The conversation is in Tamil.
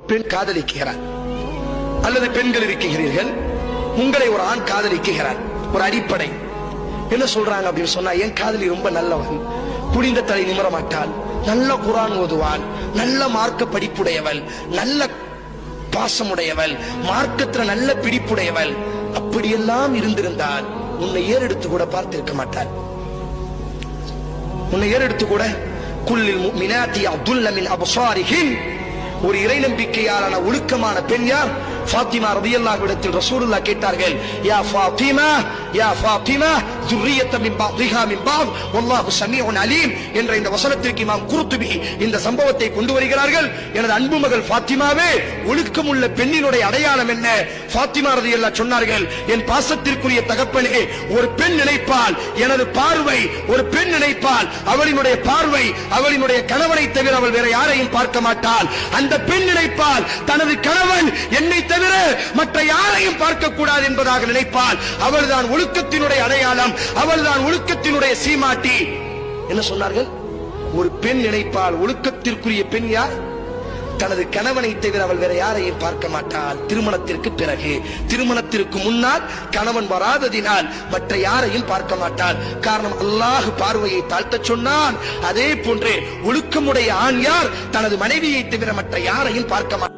பெண் காதலிக்கிறார் அல்லது பெண்கள் இருக்கிறீர்கள், உங்களை ஒரு ஆண் காதலிக்கிறார். ஒரு அடிப்படை என்ன சொல்றாங்க அப்படின்னு சொன்னா, என் காதலி ரொம்ப நல்லவன், புனித தலை நிமிர மாட்டாள், நல்ல குர்ஆன் ஓதுவாள், நல்ல மார்க்க படிப்புடையவள், நல்ல பாசமுடையவள், மார்க்கத்துல நல்ல பிடிப்புடையவள், அப்படியெல்லாம் இருந்திருந்தால் உன்னை ஏறெடுத்து கூட பார்த்திருக்க மாட்டாள். உன்னை ஏறெடுத்து கூட குல்லில் முஃமினாத்தி யக்துல்ன மின் அப்சாரிஹின், ஒரு இறை நம்பிக்கையாளன ஒழுக்கமான பெண் யார்? ஃபாத்திமா ரலியல்லாஹு இடத்தில் ரசூலுல்லாஹ் கேட்டார்கள், யா ஃபாத்திமா யா ஃபாத்திமா ذُرِّيَّةً مِنْ بَعْضِهَا مِنْ بَعْضٍ وَاللَّهُ سَمِيعٌ عَلِيمٌ என்ற இந்த வசனத்திற்கு இமாம் குர்துபி இந்த சம்பவத்தை கொண்டு வருகிறார்கள். எனது அன்பு மகள் ஃபாத்திமாவே, ஒழுக்கமுள்ள பெண்ணினுடைய அடையாளம் என்ன? ஃபாத்திமா ரலியல்லாஹு சொன்னார்கள், என் பாசத்திற்குரிய தகப்பனே, ஒரு பெண் நினைப்பால் எனது பார்வை, ஒரு பெண் நினைப்பால் அவளினுடைய பார்வை அவளினுடைய கணவனை தவிர அவள் வேற யாரையும் பார்க்க மாட்டாள். அந்த பெண் நினைப்பால் தனது கணவன் என்னை தவிர மற்ற யாரையும் பார்க்க கூடாது என்பதாக நினைப்பால் அவள்தான் ஒழுக்கத்தினுடைய அடையாளம், அவள்தான் ஒழுக்கத்தினுடைய சீமாட்டி. என்ன சொன்னார்கள்? ஒரு பெண் நினைப்பால் ஒழுக்கத்திற்குரிய பெண் யார்? தனது கணவனை தவிர அவள் வேற யாரையும் பார்க்க மாட்டாள். திருமணத்திற்கு பிறகு, திருமணத்திற்கு முன்னால் கணவன் வராததினால் மற்ற யாரையும் பார்க்க மாட்டாள். காரணம், அல்லாஹ் பார்வையை தாழ்த்த சொன்னான். அதே போன்று ஒழுக்கமுடைய ஆண் யார்? தனது மனைவியை தவிர மற்ற யாரையும் பார்க்க மாட்டார்.